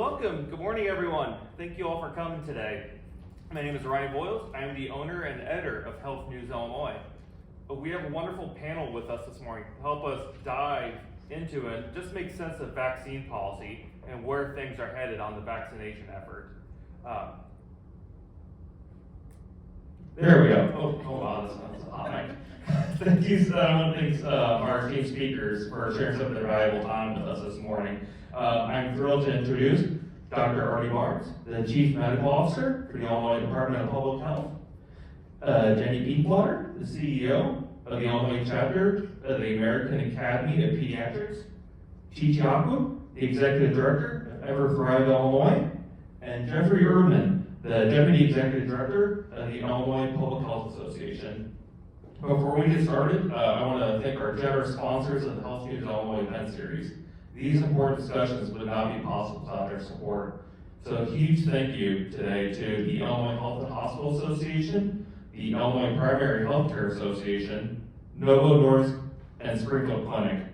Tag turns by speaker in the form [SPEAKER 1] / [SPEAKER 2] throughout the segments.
[SPEAKER 1] welcome. Good morning, everyone. Thank you all for coming today. My name is Ryan Boyles. I am the owner and editor of Health News Illinois. We have a wonderful panel with us this morning to help us dive into it, just make sense of vaccine policy and where things are headed on the vaccination effort. There we go. Oh, hold on, this one's hot mic. Thank you, thanks our team speakers for sharing some of their valuable time with us this morning. I'm thrilled to introduce Dr. Arti, the Chief Medical Officer for the Illinois Department of Public Health, Jennie, the CEO of the Illinois chapter of the American Academy of Pediatrics, Okwu, the Executive Director of EverThrive Illinois, and Jeffery Erdman, the Deputy Executive Director of the Illinois Public Health Association. Before we get started, I want to thank our generous sponsors of the Health News Illinois event series. These important discussions would not be possible without their support. So a huge thank you today to the Illinois Health and Hospital Association, the Illinois Primary Healthcare Association, Novo Nordisk, and Springfield Clinic.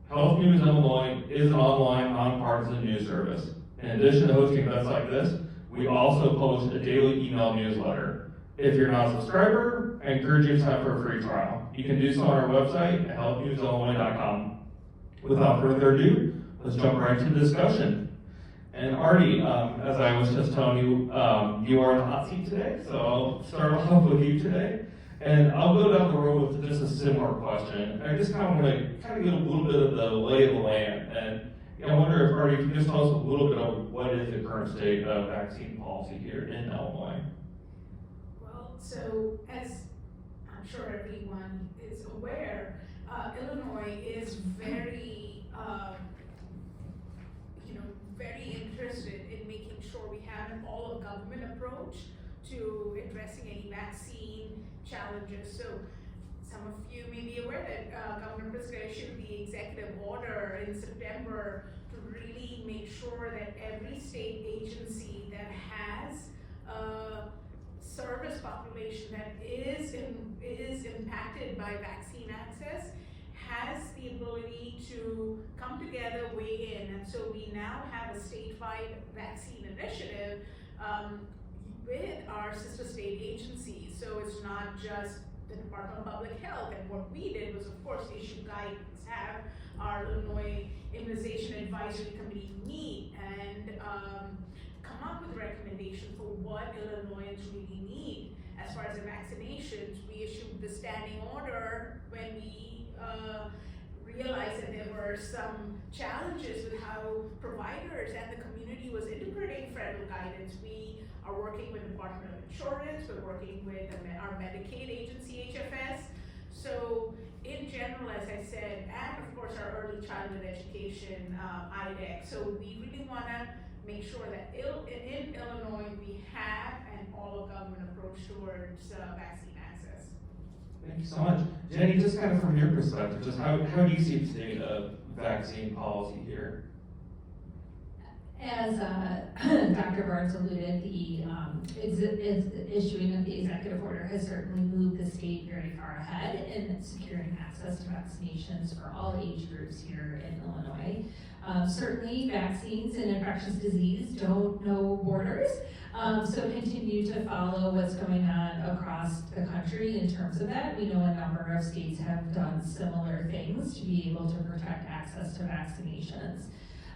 [SPEAKER 1] Health News Illinois is an online, nonpartisan news service. In addition to hosting events like this, we also post a daily email newsletter. If you're not a subscriber, I encourage you to sign up for a free trial. You can do so on our website at healthnewsillinois.com. Without further ado, let's jump right to the discussion. And Arti, as I was just telling you, you are in the hot seat today, so I'll start off with you today. And I'll go down the road with just a similar question. I just kind of want to get a little bit of the lay of the land. And I wonder if, Arti, if you can just tell us a little bit of what is the current state of vaccine policy here in Illinois.
[SPEAKER 2] Well, so as I'm sure everyone is aware, Illinois is very very interested in making sure we have an all-of-government approach to addressing any vaccine challenges. So some of you may be aware that Governor Pritzker issued the executive order in September to really make sure that every state agency that has a service population that is impacted by vaccine access has the ability to come together, weigh in, and so we now have a statewide vaccine initiative with our sister state agencies. So it's not just the Department of Public Health, and what we did was, of course, issue guidance, have our Illinois Immunization Advisory Committee meet and come up with recommendations for what Illinoisans really need. As far as the vaccinations, we issued the standing order when we realized that there were some challenges with how providers and the community was interpreting federal guidance. We are working with the Department of Insurance, we're working with our Medicaid agency, HFS. So in general, as I said, and of course our early childhood education, IDEC. So we really want to make sure that in Illinois we have an all-of-government approach towards vaccine access.
[SPEAKER 1] Thank you so much. Jennie, just kind of from your perspective, just how do you see the state of vaccine policy here?
[SPEAKER 3] As Dr. Barnes alluded, the issuing of the executive order has certainly moved the state very far ahead in securing access to vaccinations for all age groups here in Illinois. Certainly, vaccines and infectious disease don't know borders, so continue to follow what's going on across the country in terms of that. We know a number of states have done similar things to be able to protect access to vaccinations.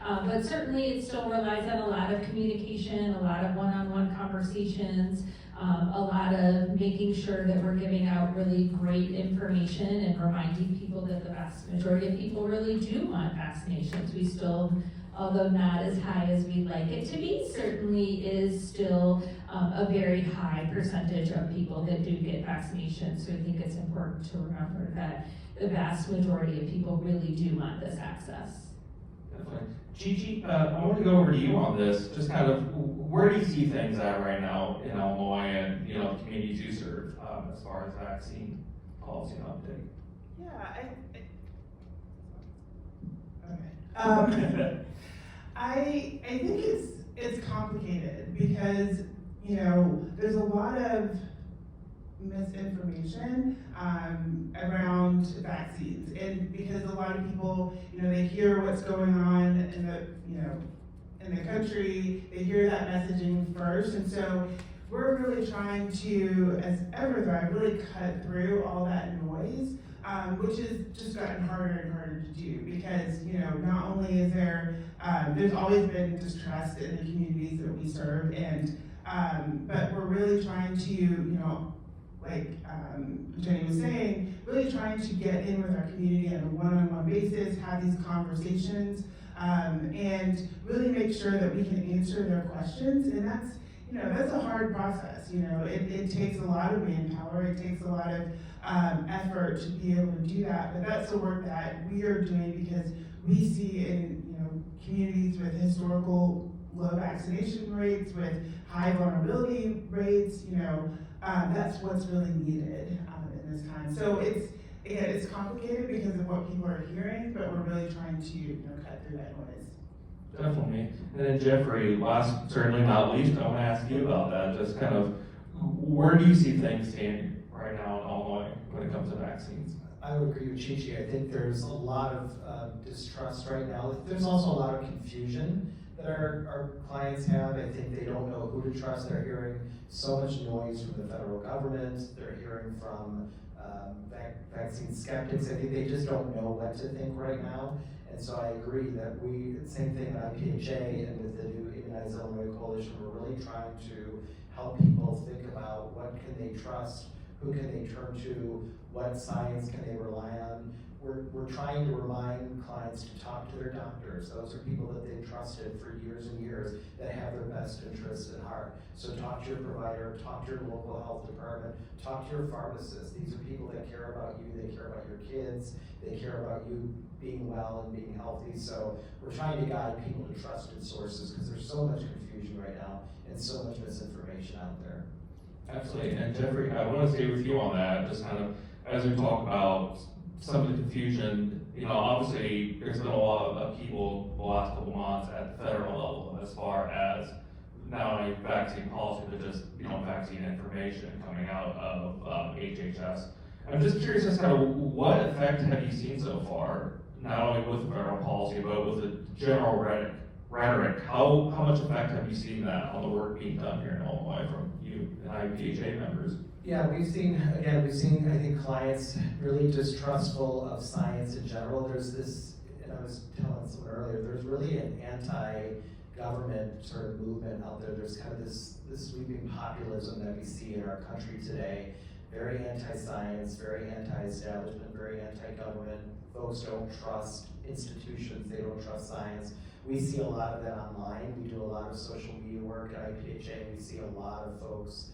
[SPEAKER 3] But certainly it still relies on a lot of communication, a lot of one-on-one conversations, a lot of making sure that we're giving out really great information and reminding people that the vast majority of people really do want vaccinations. We still, although not as high as we'd like it to be, certainly is still a very high percentage of people that do get vaccinations. So I think it's important to remember that the vast majority of people really do want this access.
[SPEAKER 1] Definitely. Chi, I want to go over to you on this. Just kind of, where do you see things at right now in Illinois and the communities you serve as far as vaccine policy and uptake?
[SPEAKER 4] Yeah, I think it's complicated because there's a lot of misinformation around vaccines, and because a lot of people they hear what's going on in the country, they hear that messaging first, and so we're really trying to, as EverThrive, really cut through all that noise, which has just gotten harder and harder to do because, you know, not only is there's always been distrust in the communities that we serve, and but we're really trying to, you know, like Jennie was saying, really trying to get in with our community on a one-on-one basis, have these conversations, and really make sure that we can answer their questions. And that's, you know, that's a hard process. You know, it takes a lot of manpower, it takes a lot of effort to be able to do that. But that's the work that we are doing because we see in, you know, communities with historical low vaccination rates, with high vulnerability rates, you know, that's what's really needed in this time. So it's complicated because of what people are hearing, but we're really trying to, you know, cut through that noise.
[SPEAKER 1] Definitely. And then Jeffrey, last, certainly not least, I want to ask you about that. Just kind of, where do you see things standing right now in Illinois when it comes to vaccines?
[SPEAKER 5] I would agree with Chi-Chi. I think there's a lot of distrust right now. There's also a lot of confusion that our clients have. I think they don't know who to trust. They're hearing so much noise from the federal government. They're hearing from vaccine skeptics. I think they just don't know what to think right now. And so I agree that same thing at IPHA and with the new Immunize Illinois Coalition, we're really trying to help people think about what can they trust, who can they turn to, what science can they rely on. We're trying to remind clients to talk to their doctors. Those are people that they've trusted for years and years that have their best interests at heart. So talk to your provider, talk to your local health department, talk to your pharmacist. These are people that care about you, they care about your kids, they care about you being well and being healthy. So we're trying to guide people to trusted sources because there's so much confusion right now and so much misinformation out there.
[SPEAKER 1] Absolutely. And Jeffrey, I want to stay with you on that, just kind of as we talk about some of the confusion. You know, obviously there's been a lot of upheaval the last couple months at the federal level as far as not only vaccine policy, but just, you know, vaccine information coming out of HHS. I'm just curious as kind of what effect have you seen so far, not only with federal policy, but with the general rhetoric. How much effect have you seen that on the work being done here in Illinois from you and IPHA members?
[SPEAKER 5] Yeah, we've seen, I think, clients really distrustful of science in general. There's this, and I was telling someone earlier, there's really an anti-government sort of movement out there. There's kind of this sweeping populism that we see in our country today. Very anti-science, very anti-establishment, very anti-government. Folks don't trust institutions, they don't trust science. We see a lot of that online. We do a lot of social media work at IPHA. We see a lot of folks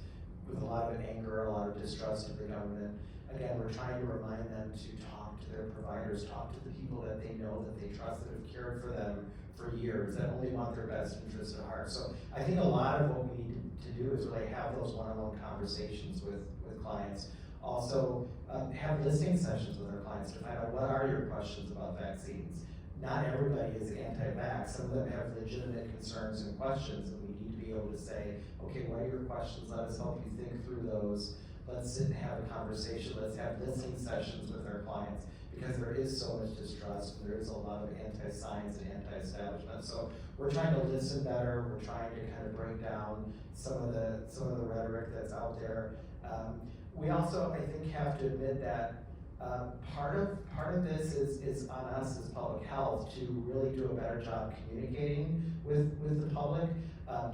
[SPEAKER 5] with a lot of anger, a lot of distrust of the government. Again, we're trying to remind them to talk to their providers, talk to the people that they know, that they trust, that have cared for them for years, that only want their best interests at heart. So I think a lot of what we need to do is really have those one-on-one conversations with clients. Also, have listening sessions with our clients to find out what are your questions about vaccines. Not everybody is anti-vax. Some of them have legitimate concerns and questions, and we need to be able to say, okay, what are your questions? Let us help you think through those. Let's sit and have a conversation. Let's have listening sessions with our clients because there is so much distrust and there is a lot of anti-science and anti-establishment. So we're trying to listen better. We're trying to kind of break down some of the rhetoric that's out there. We also, I think, have to admit that part of this is on us as public health to really do a better job communicating with the public.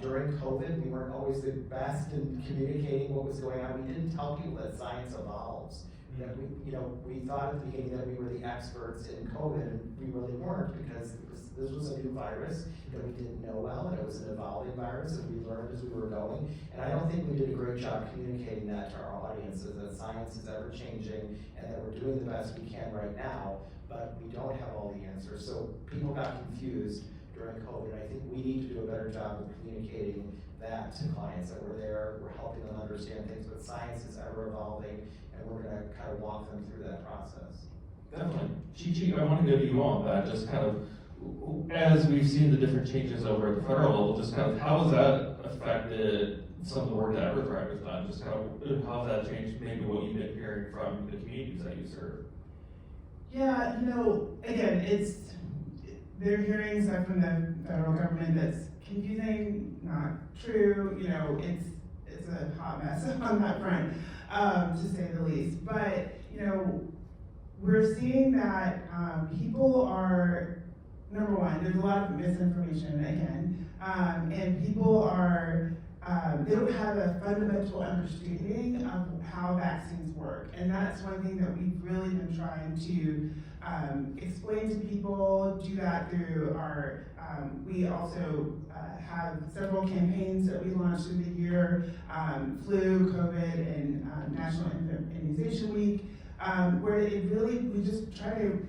[SPEAKER 5] During COVID, we weren't always the best in communicating what was going on. We didn't tell people that science evolves. That we thought at the beginning that we were the experts in COVID, and we really weren't because this was a new virus that we didn't know well, and it was an evolving virus, and we learned as we were going. And I don't think we did a great job communicating that to our audiences, that science is ever changing, and that we're doing the best we can right now, but we don't have all the answers. So people got confused during COVID, and I think we need to do a better job of communicating that to clients, that we're there, we're helping them understand things, but science is ever evolving, and we're going to kind of walk them through that process.
[SPEAKER 1] Definitely. Chi-Chi, I want to go to you on that, just kind of, as we've seen the different changes over at the federal level, just kind of how has that affected some of the work that EverThrive has done? Just kind of how has that changed maybe what you've been hearing from the communities that you serve?
[SPEAKER 4] Yeah, again, they're hearing stuff from the federal government that's confusing, not true, it's a hot mess on that front, to say the least. But, we're seeing that people are, number one, there's a lot of misinformation again, and people are, they don't have a fundamental understanding of how vaccines work. And that's one thing that we've really been trying to explain to people, do that through our, we also have several campaigns that we launched through the year, flu, COVID, and National Immunization Week, where it really, we just try to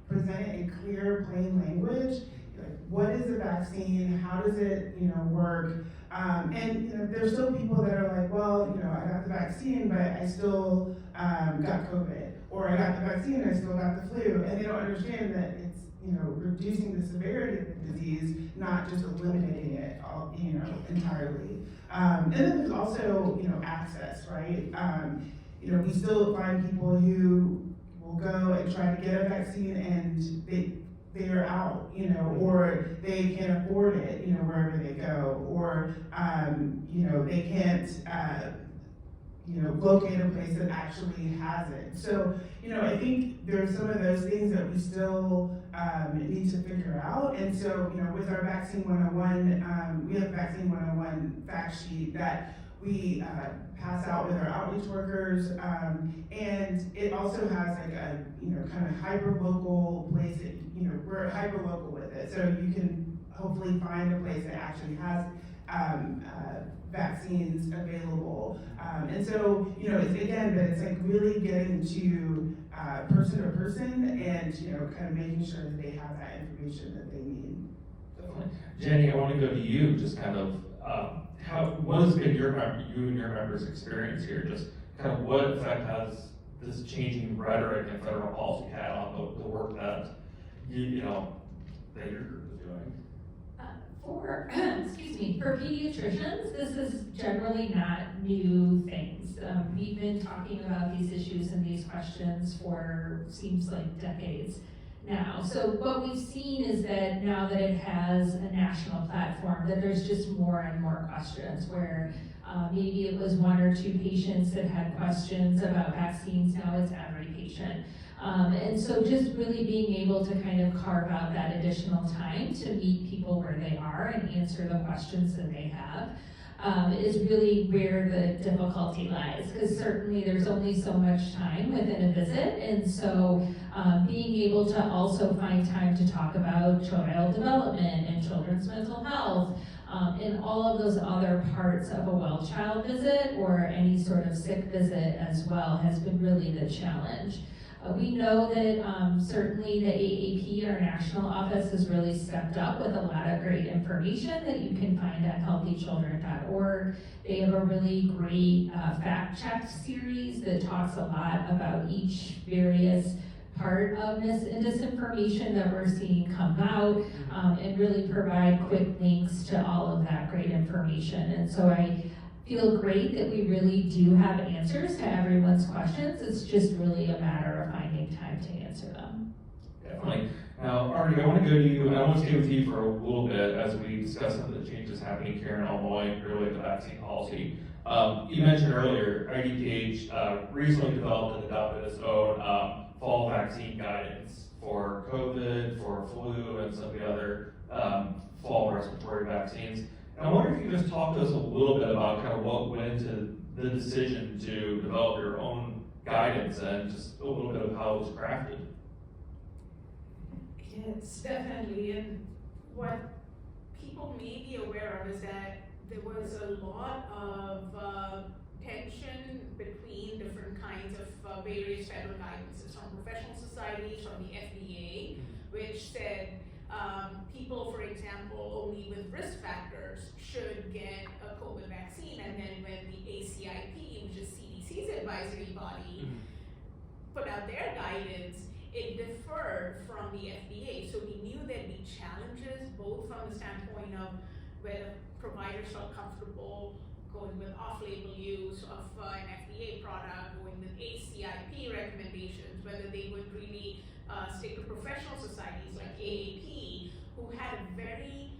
[SPEAKER 4] present it in clear, plain language. Like, what is a vaccine? How does it, work? And there's still people that are like, well, I got the vaccine, but I still got COVID, or I got the vaccine and I still got the flu, and they don't understand that it's reducing the severity of the disease, not just eliminating it all, entirely. And then there's also access, right? We still find people who will go and try to get a vaccine and they are out, or they can't afford it, wherever they go, or, they can't, locate a place that actually has it. So, I think there's some of those things that we still need to figure out. And so, with our Vaccine 101, we have a Vaccine 101 fact sheet that we pass out with our outreach workers, and it also has like a kind of hyper-local place that, we're hyper-local with it, so you can hopefully find a place that actually has vaccines available. And so, it's like really getting to person to person and, kind of making sure that they have that information that they need.
[SPEAKER 1] Definitely. Jennie, I want to go to you, just kind of, what has been you and your members' experience here? Just kind of what effect has this changing rhetoric and federal policy had on the work that that your group is doing?
[SPEAKER 3] For pediatricians, this is generally not new things. We've been talking about these issues and these questions for, seems like, decades now. So what we've seen is that now that it has a national platform, that there's just more and more questions where maybe it was one or two patients that had questions about vaccines, now it's every patient. And so just really being able to kind of carve out that additional time to meet people where they are and answer the questions that they have is really where the difficulty lies, because certainly there's only so much time within a visit, and so being able to also find time to talk about child development and children's mental health and all of those other parts of a well-child visit or any sort of sick visit as well has been really the challenge. We know that certainly the AAP, our national office, has really stepped up with a lot of great information that you can find at healthychildren.org. They have a really great fact-check series that talks a lot about each various part of mis and disinformation that we're seeing come out and really provide quick links to all of that great information. And so I feel great that we really do have answers to everyone's questions. It's just really a matter of finding time to answer them.
[SPEAKER 1] Definitely. Now, Arti, I want to go to you, and I want to stay with you for a little bit as we discuss some of the changes happening here in Illinois related to vaccine policy. You mentioned earlier, IDPH recently developed and adopted its own fall vaccine guidance for COVID, for flu, and some of the other fall respiratory vaccines. And I wonder if you could just talk to us a little bit about kind of what went into the decision to develop your own guidance and just a little bit of how it was crafted.
[SPEAKER 2] Yes, definitely. And what people may be aware of is that there was a lot of tension between different kinds of various federal guidances from professional societies, from the FDA, which said people, for example, only with risk factors should get a COVID vaccine, and then when the ACIP, which is CDC's advisory body, put out their guidance, it differed from the FDA. So we knew there'd be challenges, both from the standpoint of whether providers felt comfortable going with off-label use of an FDA product, going with ACIP recommendations, whether they would really stick to professional societies like AAP, who had a very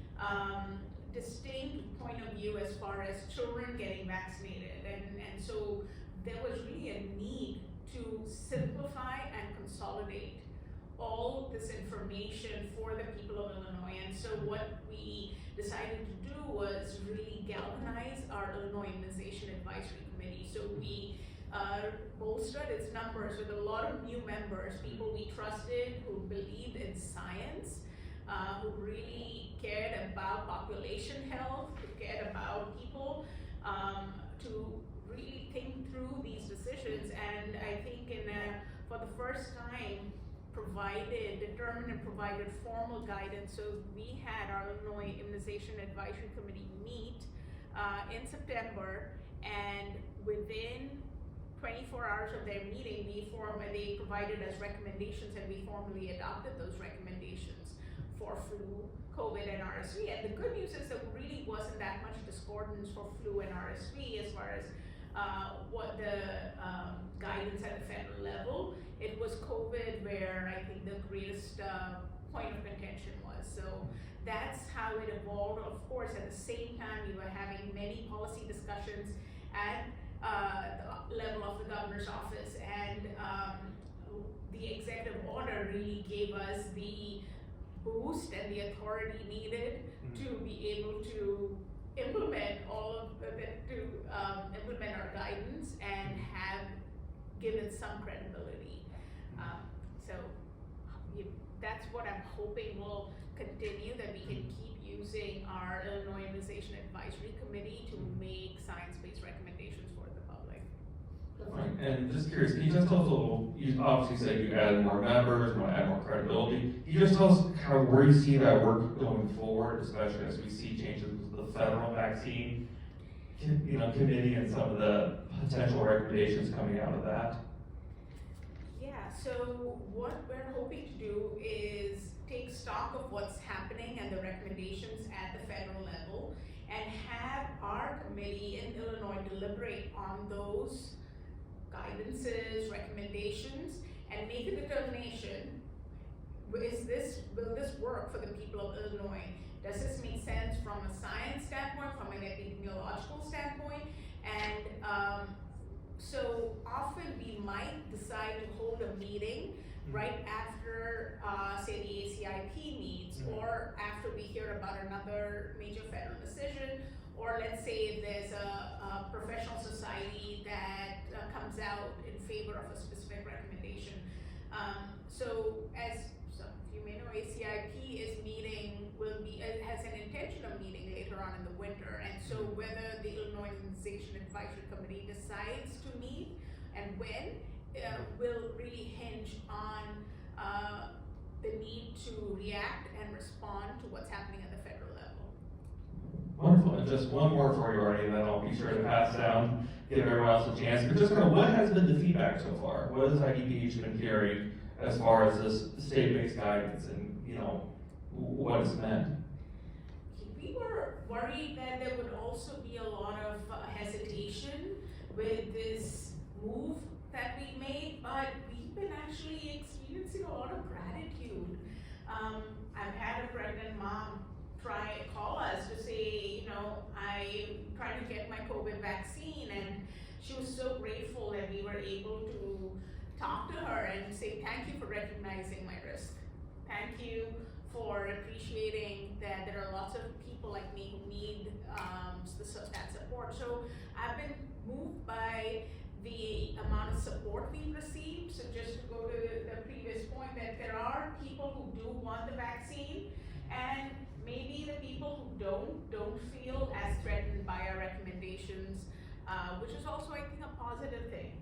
[SPEAKER 2] distinct point of view as far as children getting vaccinated, and so there was really a need to simplify and consolidate all this information for the people of Illinois. And so what we decided to do was really galvanize our Illinois Immunization Advisory Committee. So we bolstered its numbers with a lot of new members, people we trusted, who believed in science, who really cared about population health, who cared about people, to really think through these decisions. And I think for the first time, determined and provided formal guidance. So we had our Illinois Immunization Advisory Committee meet in September, and within 24 hours of their meeting, they provided us recommendations, and we formally adopted those recommendations for flu, COVID, and RSV. And the good news is there really wasn't that much discordance for flu and RSV as far as what the guidance at the federal level. It was COVID where I think the greatest point of contention was. So that's how it evolved. Of course, at the same time, we were having many policy discussions at the level of the governor's office, and the executive order really gave us the boost and the authority needed to be able to implement implement our guidance and have given some credibility. So that's what I'm hoping will continue, that we can keep using our Illinois Immunization Advisory Committee to make science-based recommendations for the public.
[SPEAKER 1] Right. And just curious, can you just tell us a little, you obviously said you added more members, you want to add more credibility. Can you just tell us where you see that work going forward, especially as we see changes with the federal vaccine committee and some of the potential recommendations coming out of that?
[SPEAKER 2] Yeah, so what we're hoping to do is take stock of what's happening and the recommendations at the federal level, and have our committee in Illinois deliberate on those guidances, recommendations, and make a determination. Will this work for the people of Illinois? Does this make sense from a science standpoint, from an epidemiological standpoint? And so often we might decide to hold a meeting right after, say, the ACIP meets, or after we hear about another major federal decision, or let's say if there's a professional society that comes out in favor of a specific recommendation. So as some of you may know, ACIP has an intention of meeting later on in the winter, and so whether the Illinois Immunization Advisory Committee decides to meet and when will really hinge on the need to react and respond to what's happening at the federal level.
[SPEAKER 1] Wonderful. And just one more for you, Arti, and then I'll be sure to pass down, give everyone else a chance. But just kind of what has been the feedback so far? What has IDPH been hearing as far as this state-based guidance and, what it's meant?
[SPEAKER 2] We were worried that there would also be a lot of hesitation with this move that we made, but we've been actually experiencing a lot of gratitude. I've had a pregnant mom call us to say, I'm trying to get my COVID vaccine, and she was so grateful that we were able to talk to her and say, thank you for recognizing my risk. Thank you for appreciating that there are lots of people like me who need that support. So I've been moved by the amount of support we've received. So just to go to the previous point, that there are people who do want the vaccine, and maybe the people who don't feel as threatened by our recommendations, which is also, I think, a positive thing.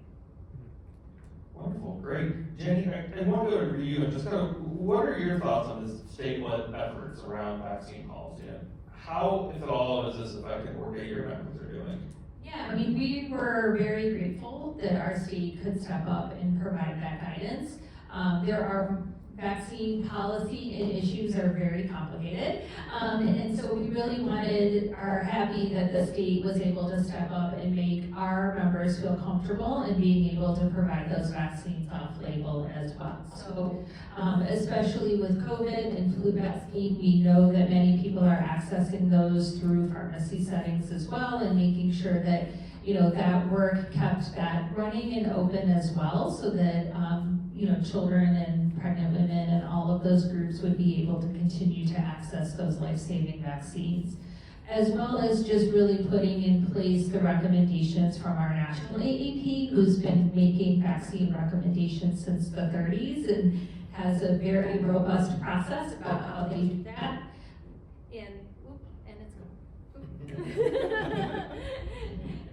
[SPEAKER 1] Wonderful, great. Jennie, I want to go to you and just kind of, what are your thoughts on this state-led efforts around vaccine policy? And how, if at all, is this affecting work that your members are doing?
[SPEAKER 3] Yeah, we were very grateful that our state could step up and provide that guidance. There are vaccine policy and issues are very complicated. And so we really are happy that the state was able to step up and make our members feel comfortable in being able to provide those vaccines off-label as well. So especially with COVID and flu vaccine, we know that many people are accessing those through pharmacy settings as well, and making sure that that work kept that running and open as well, so that children and pregnant women and all of those groups would be able to continue to access those life-saving vaccines, as well as just really putting in place the recommendations from our national AAP, who's been making vaccine recommendations since the 30s and has a very robust process about how they do that.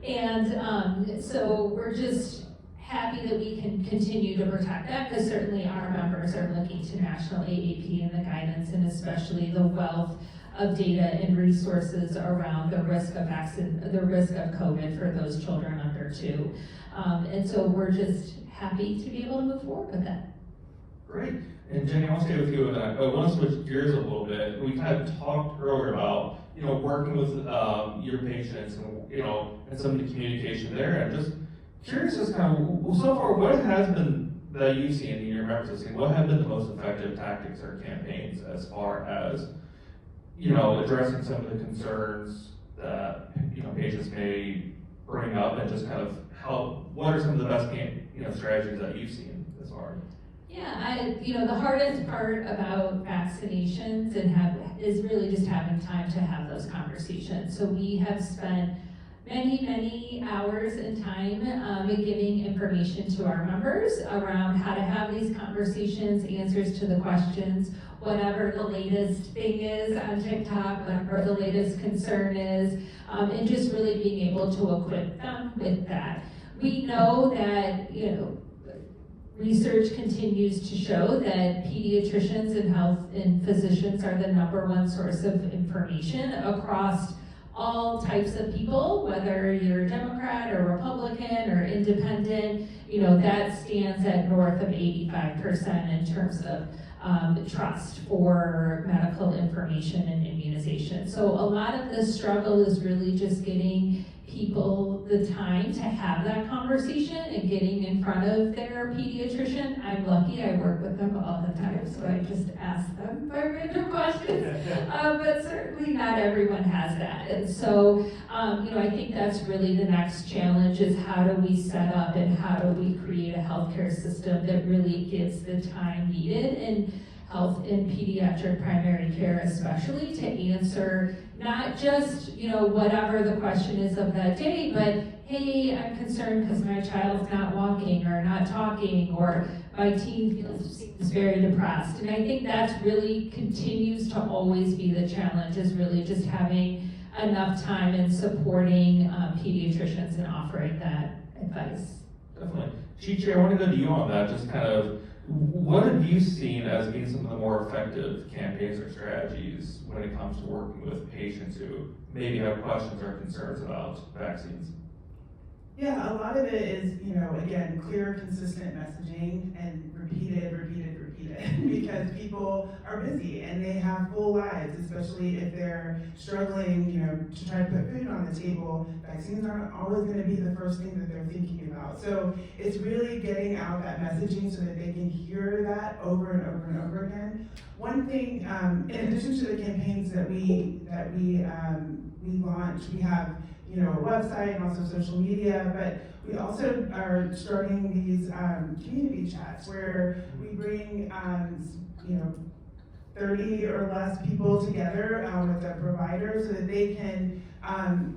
[SPEAKER 3] And so we're just happy that we can continue to protect that, because certainly our members are looking to national AAP and the guidance, and especially the wealth of data and resources around the risk of COVID for those children under 2. And so we're just happy to be able to move forward with that.
[SPEAKER 1] Great. And Jennie, I want to stay with you with that. I want to switch gears a little bit. We kind of talked earlier about, working with your patients and some of the communication there. And just curious as kind of, so far, what has been that you've seen in your members have seen, what have been the most effective tactics or campaigns as far as, addressing some of the concerns that, patients may bring up, and just kind of help, what are some of the best, strategies that you've seen as far?
[SPEAKER 3] Yeah, the hardest part about vaccinations is really just having time to have those conversations. So we have spent many hours and time giving information to our members around how to have these conversations, answers to the questions, whatever the latest thing is on TikTok, whatever the latest concern is, and just really being able to equip them with that. We know that, research continues to show that pediatricians and health and physicians are the #1 source of information across all types of people, whether you're a Democrat or Republican or independent. That stands at north of 85% in terms of trust for medical information and immunization. So a lot of the struggle is really just getting people the time to have that conversation and getting in front of their pediatrician. I'm lucky, I work with them all the time, so I just ask them my random questions. But certainly not everyone has that. And so, I think that's really the next challenge, is how do we set up and how do we create a healthcare system that really gives the time needed in health and pediatric primary care, especially, to answer not just, whatever the question is of that day, but hey, I'm concerned because my child's not walking or not talking, or my teen seems very depressed. And I think that's really continues to always be the challenge, is really just having enough time and supporting pediatricians and offering that advice.
[SPEAKER 1] Definitely. Chi-Chi, I want to go to you on that. Just kind of, what have you seen as being some of the more effective campaigns or strategies when it comes to working with patients who maybe have questions or concerns about vaccines?
[SPEAKER 4] Yeah, a lot of it is, again, clear, consistent messaging and repeated, because people are busy and they have full lives, especially if they're struggling, to try to put food on the table. Vaccines aren't always going to be the first thing that they're thinking about. So it's really getting out that messaging so that they can hear that over and over and over again. One thing, in addition to the campaigns that we launched, we have a website and also social media, but we also are starting these community chats where we bring 30 or less people together with a provider, so that they can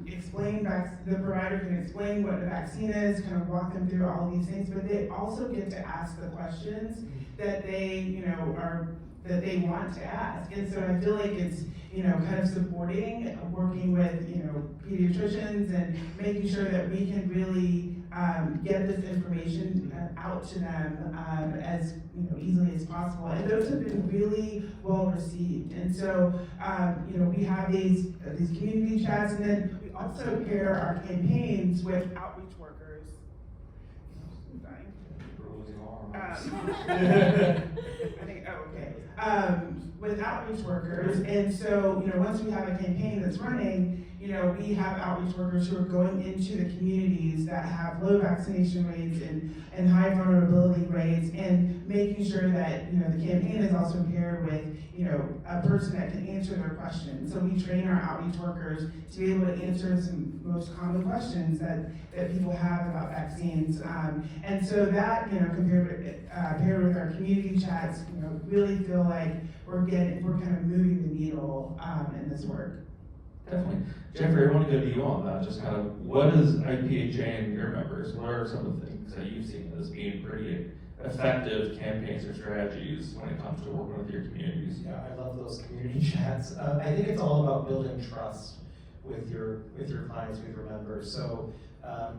[SPEAKER 4] explain, the provider can explain what a vaccine is, kind of walk them through all of these things, but they also get to ask the questions that they, that they want to ask. And so I feel like it's, kind of supporting, working with, pediatricians and making sure that we can really get this information out to them as easily as possible. And those have been really well received. And so, we have these community chats, and then we also pair our campaigns with outreach workers. I think, oh, okay. With outreach workers, and so, once we have a campaign that's running, we have outreach workers who are going into the communities that have low vaccination rates and high vulnerability rates, and making sure that, the campaign is also paired with, a person that can answer their questions. So we train our outreach workers to be able to answer some most common questions that people have about vaccines. And so that, paired with our community chats, really feel like we're kind of moving the needle in this work.
[SPEAKER 1] Definitely. Jeffrey, I want to go to you on that. Just kind of, what is IPHA and your members? What are some of the things that you've seen as being pretty effective campaigns or strategies when it comes to working with your communities?
[SPEAKER 5] Yeah, I love those community chats. I think it's all about building trust with your clients, with your members. So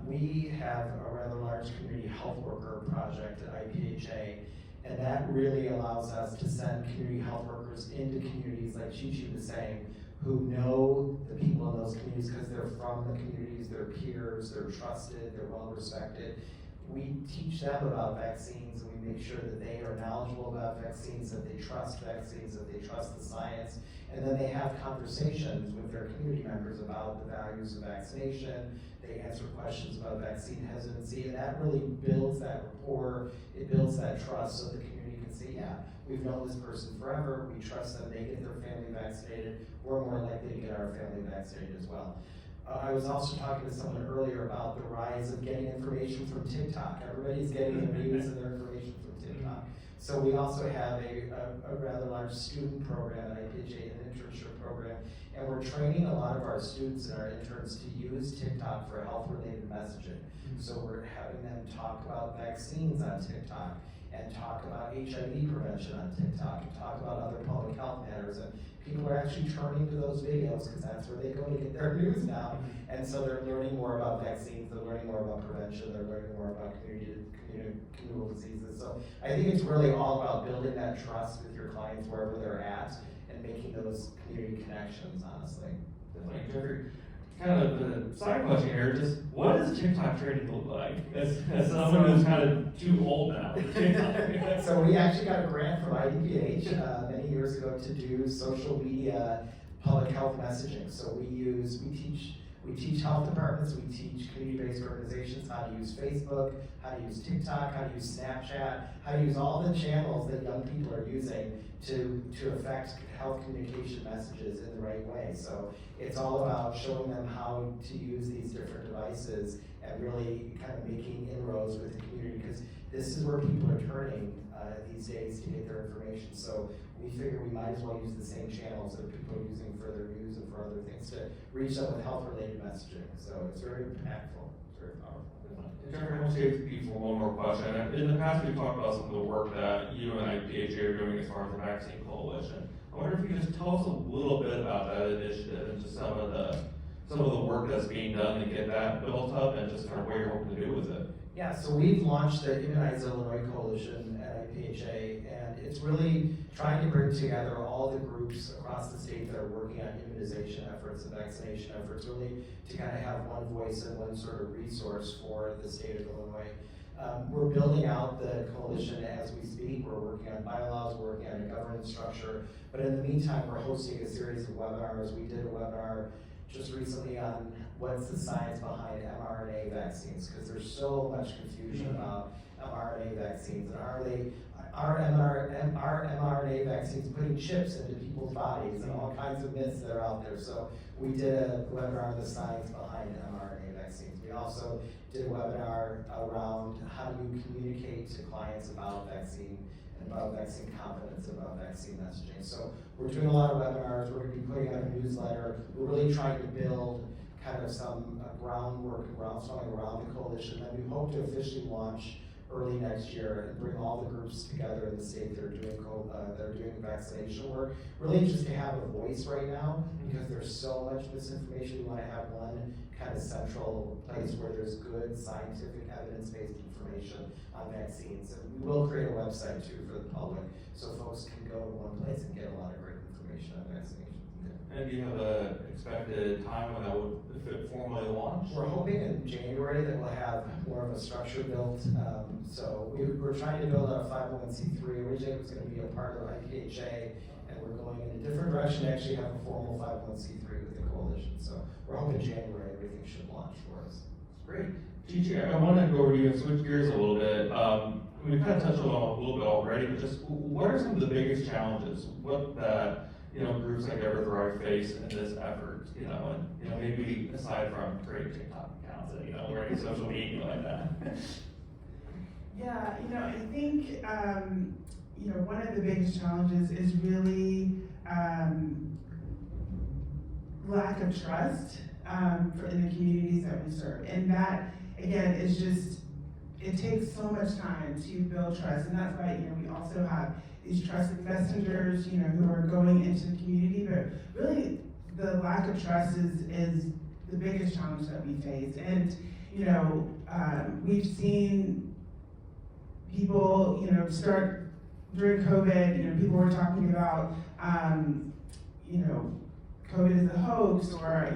[SPEAKER 5] we have a rather large community health worker project at IPHA, and that really allows us to send community health workers into communities, like Chi was saying, who know the people in those communities because they're from the communities, they're peers, they're trusted, they're well respected. We teach them about vaccines, and we make sure that they are knowledgeable about vaccines, that they trust vaccines, that they trust the science, and then they have conversations with their community members about the values of vaccination. They answer questions about vaccine hesitancy, and that really builds that rapport, it builds that trust so the community can say, yeah, we've known this person forever, we trust them, they get their family vaccinated, we're more likely to get our family vaccinated as well. I was also talking to someone earlier about the rise of getting information from TikTok. Everybody's getting their news and their information from TikTok. So we also have a rather large student program at IPHA, an internship program, and we're training a lot of our students and our interns to use TikTok for health-related messaging. So we're having them talk about vaccines on TikTok, and talk about HIV prevention on TikTok, and talk about other public health matters. And people are actually turning to those videos because that's where they go to get their news now. And so they're learning more about vaccines, they're learning more about prevention, they're learning more about communicable diseases. So I think it's really all about building that trust with your clients wherever they're at and making those community connections, honestly.
[SPEAKER 1] Definitely, Jeffrey. Kind of a side question here, just what does TikTok training look like? As someone who's kind of too old now for TikTok.
[SPEAKER 5] So we actually got a grant from IDPH many years ago to do social media public health messaging. So we teach health departments, we teach community-based organizations how to use Facebook, how to use TikTok, how to use Snapchat, how to use all the channels that young people are using to affect health communication messages in the right way. So it's all about showing them how to use these different devices and really kind of making inroads with the community, because this is where people are turning these days to get their information. So we figure we might as well use the same channels that people are using for their news and for other things to reach them with health-related messaging. So it's very impactful, it's very powerful.
[SPEAKER 1] Jeffrey, I want to save you for one more question. In the past, we've talked about some of the work that you and IPHA are doing as far as the Vaccine Coalition. I wonder if you could just tell us a little bit about that initiative and just some of the work that's being done to get that built up and just kind of what you're hoping to do with it.
[SPEAKER 5] Yeah, so we've launched the Immunize Illinois Coalition at IPHA, and it's really trying to bring together all the groups across the state that are working on immunization efforts and vaccination efforts, really to kind of have one voice and one sort of resource for the state of Illinois. We're building out the coalition as we speak. We're working on bylaws, we're working on a governance structure, but in the meantime, we're hosting a series of webinars. We did a webinar just recently on what's the science behind mRNA vaccines, because there's so much confusion about mRNA vaccines, and are mRNA vaccines putting chips into people's bodies, and all kinds of myths that are out there. So we did a webinar on the science behind mRNA vaccines. We also did a webinar around how do you communicate to clients about vaccine and about vaccine confidence, about vaccine messaging. So we're doing a lot of webinars, we're going to be putting out a newsletter. We're really trying to build kind of some groundwork and groundswelling around the coalition that we hope to officially launch early next year and bring all the groups together in the state that are doing vaccination work. Really just to have a voice right now, because there's so much misinformation. We want to have one kind of central place where there's good scientific evidence-based information on vaccines. And we will create a website too for the public, so folks can go to one place and get a lot of great information on vaccinations.
[SPEAKER 1] And do you have a expected time when that would, if it formally launched?
[SPEAKER 5] We're hoping in January that we'll have more of a structure built. So we're trying to build out a 501c3. Originally it was going to be a part of the IPHA, and we're going in a different direction to actually have a formal 501c3 with the coalition. So we're hoping January everything should launch for us.
[SPEAKER 1] Great. Gigi, I want to go over to you and switch gears a little bit. We've kind of touched on it a little bit already, but just what are some of the biggest challenges? What that groups like EverThrive face in this effort? And maybe aside from creating TikTok accounts and learning social media like that.
[SPEAKER 4] Yeah, I think one of the biggest challenges is really lack of trust in the communities that we serve, and that again is just, it takes so much time to build trust, and that's why we also have these trusted messengers who are going into the community, but really the lack of trust is the biggest challenge that we face. And we've seen people start during COVID, people were talking about COVID is a hoax, or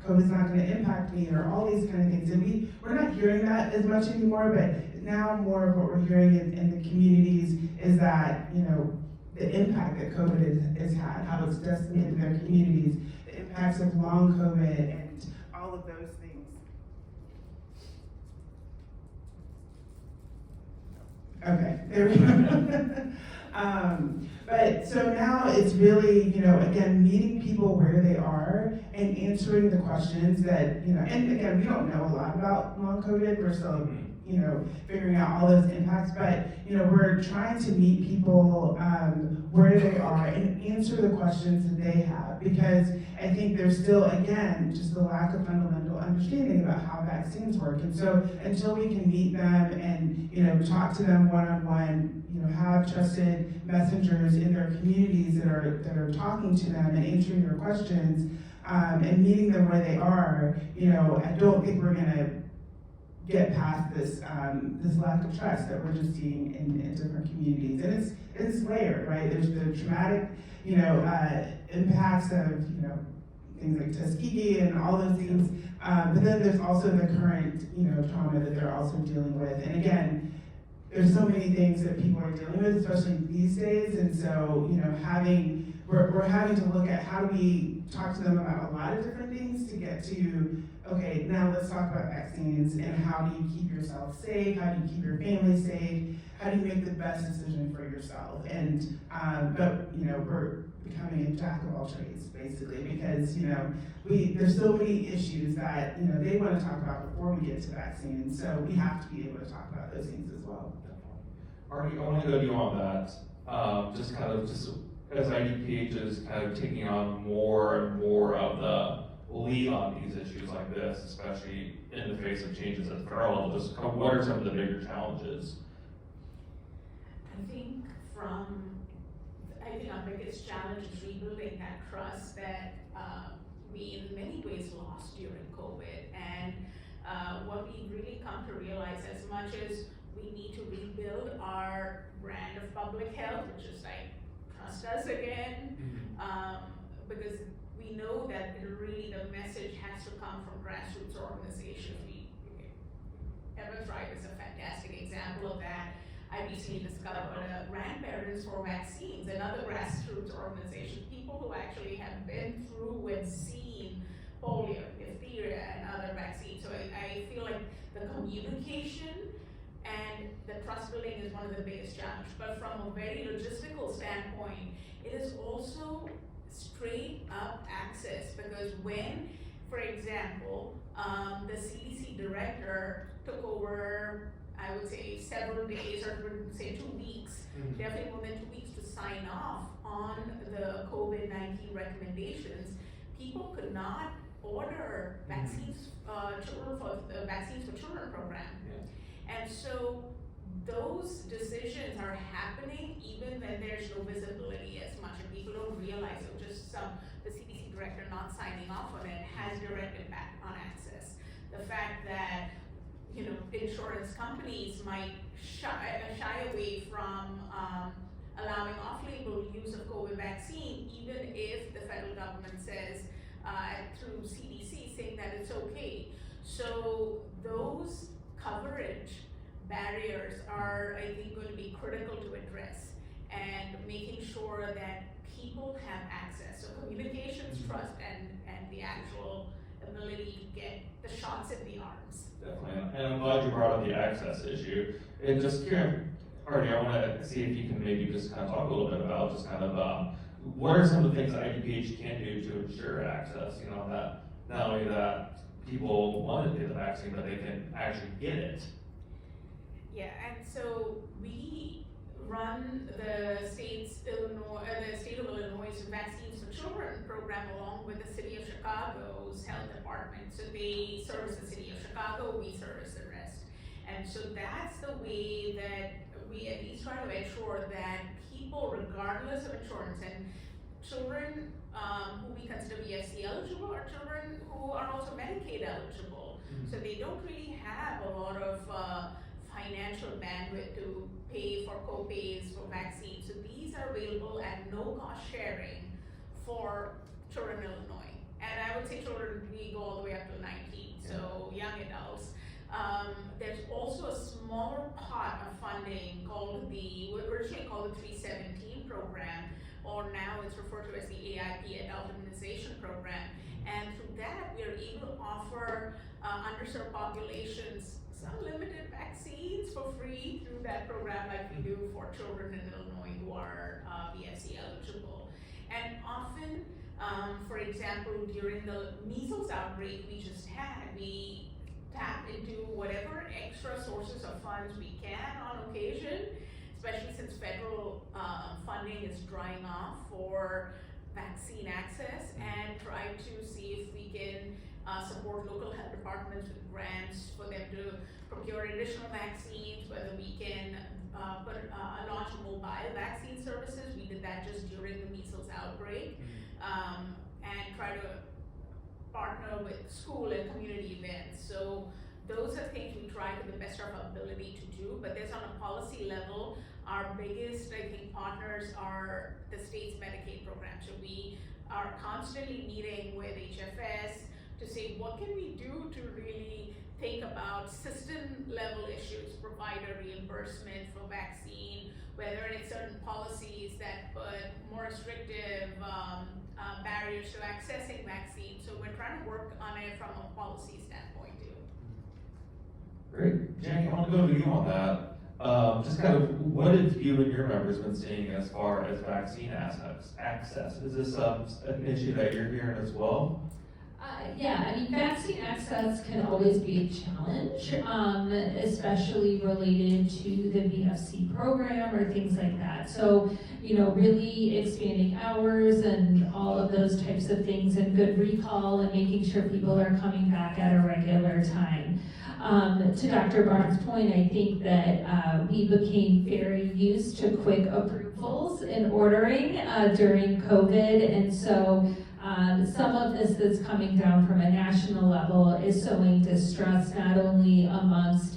[SPEAKER 4] COVID's not going to impact me, or all these kind of things. And we're not hearing that as much anymore, but now more of what we're hearing in the communities is that, the impact that COVID has had, how it's decimated their communities, the impacts of long COVID, and all of those things. Okay, there we go. But so now it's really, again, meeting people where they are and answering the questions that, and again, we don't know a lot about long COVID. We're still, figuring out all those impacts, but, we're trying to meet people where they are and answer the questions that they have, because I think there's still, again, just the lack of fundamental understanding about how vaccines work. And so until we can meet them and, talk to them one-on-one, have trusted messengers in their communities that are talking to them and answering their questions, and meeting them where they are, I don't think we're gonna get past this lack of trust that we're just seeing in different communities. And it's layered, right? There's the traumatic, impacts of, things like Tuskegee and all those things, but then there's also the current, trauma that they're also dealing with. And again, there's so many things that people are dealing with, especially these days, and so, we're having to look at how do we talk to them about a lot of different things to get to, okay, now let's talk about vaccines, and how do you keep yourself safe, how do you keep your family safe, how do you make the best decision for yourself, and, but, we're becoming a jack of all trades, basically, because, there's so many issues that, they want to talk about before we get to vaccines, so we have to be able to talk about those things as well.
[SPEAKER 1] Arti, I want to go to you on that. Just as IDPH is kind of taking on more and more of the lead on these issues like this, especially in the face of changes at the federal level, just what are some of the bigger challenges?
[SPEAKER 2] I think our biggest challenge is rebuilding that trust that we in many ways lost during COVID. And what we really come to realize, as much as we need to rebuild our brand of public health, which is like, trust us again, because we know that really the message has to come from grassroots organizations. EverThrive is a fantastic example of that. I recently discovered Grandparents for Vaccines, another grassroots organization, people who actually have been through and seen polio, diphtheria, and other vaccines. So I feel like the communication and the trust building is one of the biggest challenges. But from a very logistical standpoint, it is also straight up access, because when, for example, the CDC director took over, I would say several days, or say 2 weeks, definitely more than 2 weeks to sign off on the COVID-19 recommendations, people could not order vaccines, children for the Vaccines for Children program. And so those decisions are happening even when there's no visibility as much, and people don't realize it. Just the CDC director not signing off on it has direct impact on access. The fact that insurance companies might shy away from allowing off-label use of COVID vaccine, even if the federal government says through CDC saying that it's okay. So those coverage barriers are, I think, going to be critical to address, and making sure that people have access. So communications, trust, and the actual ability to get the shots in the arms.
[SPEAKER 1] Definitely, and I'm glad you brought up the access issue. And just here, Arti, I want to see if you can maybe just kind of talk a little bit about just kind of what are some of the things that IDPH can do to ensure access, you know, that not only that people want to get the vaccine, but they can actually get it.
[SPEAKER 2] Yeah, and so we run the state of Illinois' Vaccines for Children program along with the City of Chicago's health department. So they service the City of Chicago, we service the rest. And so that's the way that we at least try to ensure that people, regardless of insurance, and children who we consider VFC eligible are children who are also Medicaid eligible. So they don't really have a lot of financial bandwidth to pay for co-pays for vaccines. So these are available at no cost sharing for children in Illinois. And I would say children, we go all the way up to 19, so young adults. There's also a smaller pot of funding called originally called the 317 program, or now it's referred to as the AIP, Adult Immunization Program. And through that, we are able to offer underserved populations some limited vaccines for free through that program, like we do for children in Illinois who are VFC eligible. And often, for example, during the measles outbreak we just had, we tap into whatever extra sources of funds we can on occasion, especially since federal funding is drying off for vaccine access, and try to see if we can support local health departments with grants for them to procure additional vaccines, whether we can launch mobile vaccine services. We did that just during the measles outbreak, and try to partner with school and community events. So those are things we try to the best of our ability to do, but there's on a policy level, our biggest, I think, partners are the state's Medicaid program. So we are constantly meeting with HFS to say, what can we do to really think about system level issues, provider reimbursement for vaccine, whether it's certain policies that put more restrictive barriers to accessing vaccine. So we're trying to work on it from a policy standpoint too.
[SPEAKER 1] Great. Jennie, I want to go to you on that. Just kind of, what have you and your members been seeing as far as vaccine access? Is this an issue that you're hearing as well?
[SPEAKER 3] Yeah, I mean, vaccine access can always be a challenge, especially related to the VFC program or things like that. So, you know, really expanding hours and all of those types of things, and good recall, and making sure people are coming back at a regular time. To Dr. Barnes' point, I think that we became very used to quick approvals in ordering during COVID, and so some of this that's coming down from a national level is sowing distrust not only amongst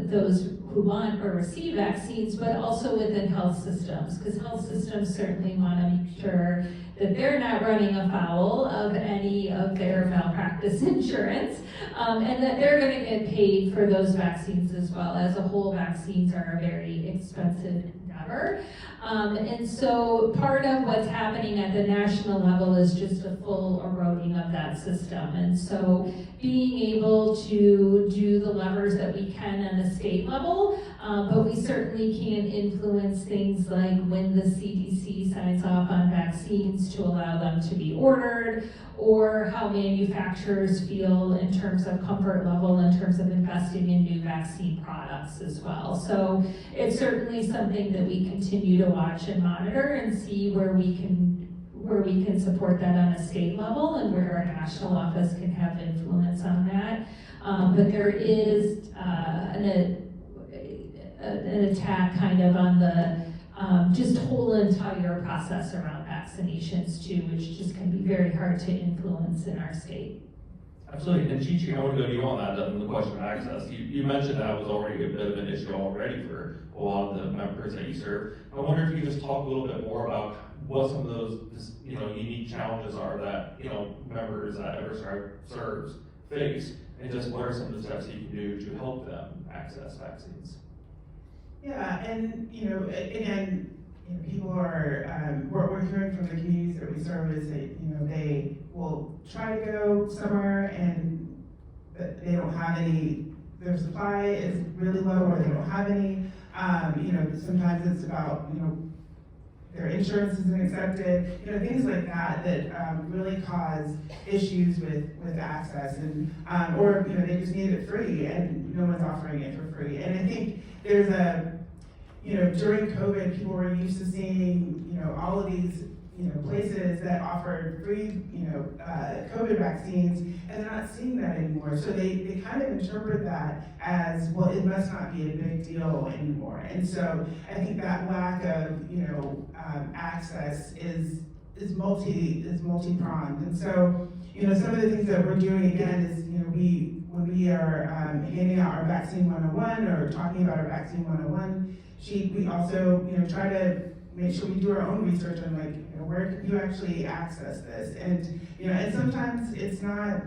[SPEAKER 3] those who want or receive vaccines, but also within health systems, because health systems certainly want to make sure that they're not running afoul of any of their malpractice insurance, and that they're going to get paid for those vaccines as well. As a whole, vaccines are a very expensive endeavor. And so part of what's happening at the national level is just a full eroding of that system. And so being able to do the levers that we can on the state level, but we certainly can't influence things like when the CDC signs off on vaccines to allow them to be ordered, or how manufacturers feel in terms of comfort level, in terms of investing in new vaccine products as well. So it's certainly something that we continue to watch and monitor and see where we can support that on a state level, and where our national office can have influence on that. But there is an attack kind of on the just whole entire process around vaccinations too, which just can be very hard to influence in our state.
[SPEAKER 1] Absolutely, and Chi-Chi, I want to go to you on that, on the question of access. You mentioned that was already a bit of an issue already for a lot of the members that you serve. I wonder if you could just talk a little bit more about what some of those, unique challenges are that, members that EverThrive serves face, and just what are some of the steps that you can do to help them access vaccines?
[SPEAKER 4] Yeah, and, again, people are, what we're hearing from the communities that we serve is that, they will try to go somewhere and they don't have any, their supply is really low or they don't have any. Sometimes it's about, their insurance isn't accepted, things like that really cause issues with access and, or, they just need it free and no one's offering it for free. And I think there's during COVID, people were used to seeing, all of these, places that offered free, COVID vaccines, and they're not seeing that anymore. So they kind of interpret that as, well, it must not be a big deal anymore. And so I think that lack of, access is multi-pronged. And so, some of the things that we're doing again is, when we are handing out our vaccine 101 or talking about our vaccine 101 sheet, we also, try to make sure we do our own research on where can you actually access this, and and sometimes it's not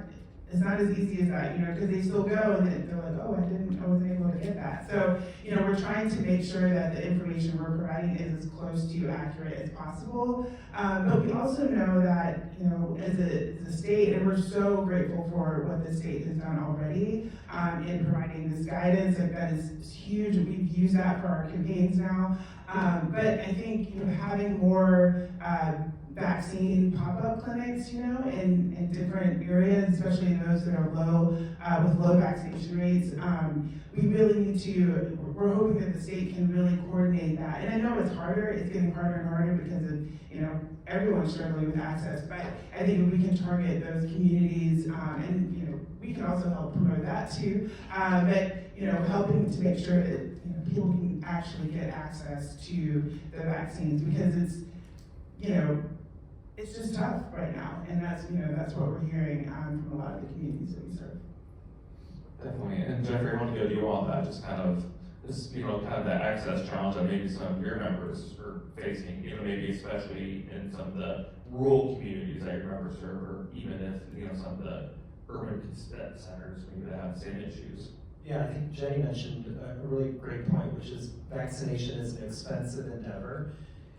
[SPEAKER 4] as easy as that, because they still go and they're like, oh, I wasn't able to get that. So we're trying to make sure that the information we're providing is as close to accurate as possible. But we also know that as a state, and we're so grateful for what the state has done already in providing this guidance. That is huge. We've used that for our campaigns now. But I think having more vaccine pop-up clinics, in different areas, especially those that are low, with low vaccination rates. We really need to, we're hoping that the state can really coordinate that. And I know it's harder, it's getting harder and harder because of, everyone's struggling with access, but I think if we can target those communities, and, we can also help promote that too, but, helping to make sure that, people can actually get access to the vaccines, because it's just tough right now, and that's what we're hearing from a lot of the communities that we serve.
[SPEAKER 1] Definitely, and Jeffery, I want to go to you on that, just kind of this, kind of the access challenge that maybe some of your members are facing, maybe especially in some of the rural communities that your members serve, or even if, some of the urban centers, maybe they have the same issues.
[SPEAKER 5] Yeah, I think Jennie mentioned a really great point, which is vaccination is an expensive endeavor.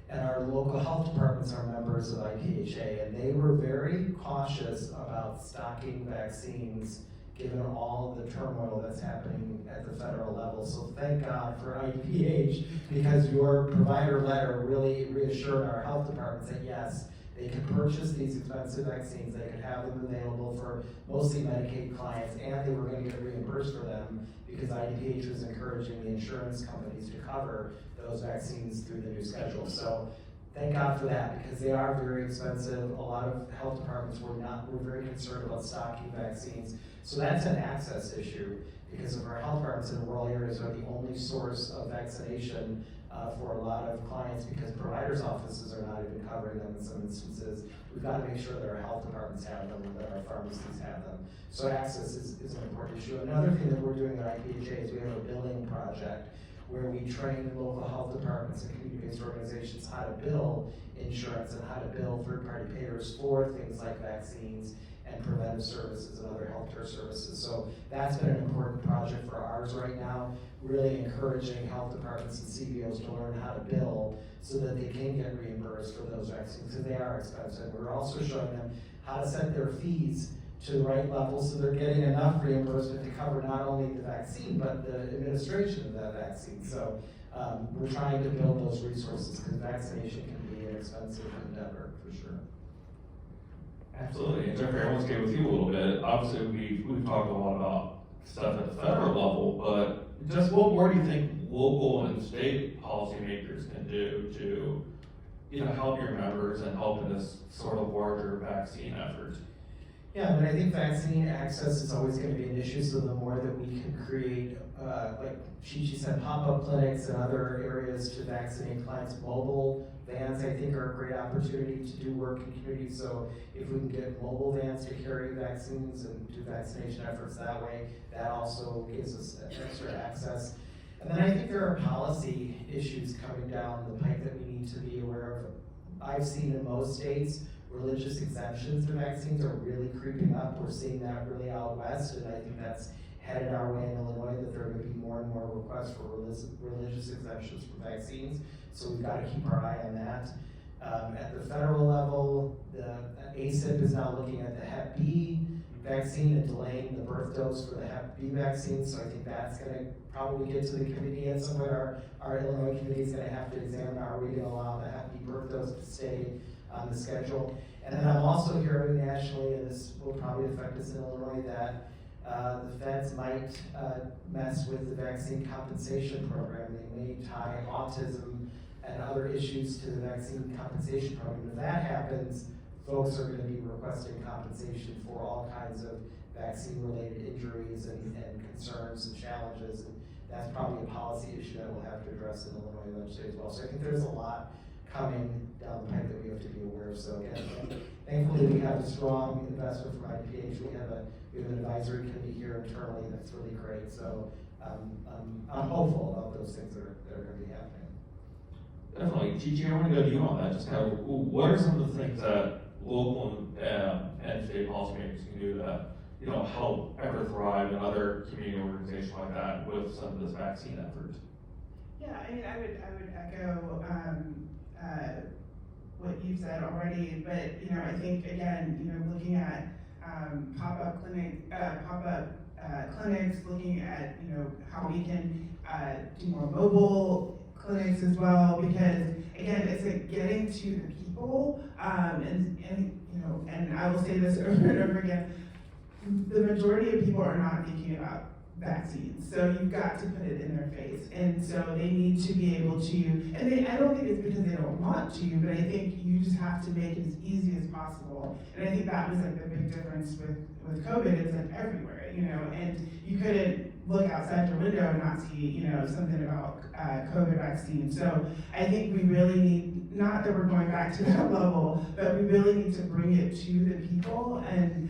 [SPEAKER 5] And our local health departments are members of IPHA, and they were very cautious about stocking vaccines given all the turmoil that's happening at the federal level. So thank God for IPH, because your provider letter really reassured our health departments that yes, they could purchase these expensive vaccines, they could have them available for mostly Medicaid clients, and they were going to get reimbursed for them because IPH was encouraging the insurance companies to cover those vaccines through the new schedule. So thank God for that, because they are very expensive. A lot of health departments were very concerned about stocking vaccines. So that's an access issue, because of our health departments in rural areas are the only source of vaccination for a lot of clients, because providers' offices are not even covering them in some instances. We've got to make sure that our health departments have them and that our pharmacies have them. So access is an important issue. Another thing that we're doing at IPHA is we have a billing project where we train local health departments and community-based organizations how to bill insurance and how to bill third-party payers for things like vaccines and preventive services and other healthcare services. So that's been an important project for ours right now, really encouraging health departments and CBOs to learn how to bill so that they can get reimbursed for those vaccines, because they are expensive. We're also showing them how to set their fees to the right level so they're getting enough reimbursement to cover not only the vaccine, but the administration of that vaccine. So we're trying to build those resources, because vaccination can be an expensive endeavor, for sure.
[SPEAKER 1] Absolutely, and Jeffery, I want to stay with you a little bit. Obviously, we've talked a lot about stuff at the federal level, but just what more do you think local and state policymakers can do to, help your members and help in this sort of larger vaccine effort?
[SPEAKER 5] Yeah, but I think vaccine access is always going to be an issue, so the more that we can create, like she said, pop-up clinics and other areas to vaccinate clients, mobile vans, I think, are a great opportunity to do work in communities. So if we can get mobile vans to carry vaccines and do vaccination efforts that way, that also gives us extra access. And then I think there are policy issues coming down the pipe that we need to be aware of. I've seen in most states, religious exemptions to vaccines are really creeping up. We're seeing that really out west, and I think that's headed our way in Illinois, that there are going to be more and more requests for religious exemptions for vaccines. So we've got to keep our eye on that. At the federal level, the ACIP is now looking at the Hep B vaccine and delaying the birth dose for the Hep B vaccine. So I think that's going to probably get to the committee at some point. Our Illinois committee is going to have to examine, are we going to allow the Hep B birth dose to stay on the schedule? And then I'm also hearing nationally, and this will probably affect us in Illinois, that the feds might mess with the vaccine compensation program. They may tie autism and other issues to the vaccine compensation program. If that happens, folks are going to be requesting compensation for all kinds of vaccine-related injuries and concerns and challenges. And that's probably a policy issue that we'll have to address in Illinois legislature as well. So I think there's a lot coming down the pipe that we have to be aware of. So again, thankfully we have a strong investment from IDPH. We have an advisory committee here internally that's really great. So I'm hopeful about those things that are going to be happening.
[SPEAKER 1] Definitely. Gigi, I want to go to you on that. Just kind of, what are some of the things that local and state policymakers can do to, help EverThrive and other community organizations like that with some of this vaccine effort?
[SPEAKER 4] Yeah, I mean, I would echo what you've said already, but I think again, looking at pop-up clinics, looking at how we can do more mobile clinics as well, because again, it's like getting to the people, and I will say this over and over again, the majority of people are not thinking about vaccines, so you've got to put it in their face, and so they need to be able to, and I don't think it's because they don't want to, but I think you just have to make it as easy as possible, and I think that was like the big difference with COVID. It's like everywhere, and you couldn't look outside your window and not see, something about COVID vaccine. So I think we really need, not that we're going back to that level, but we really need to bring it to the people, and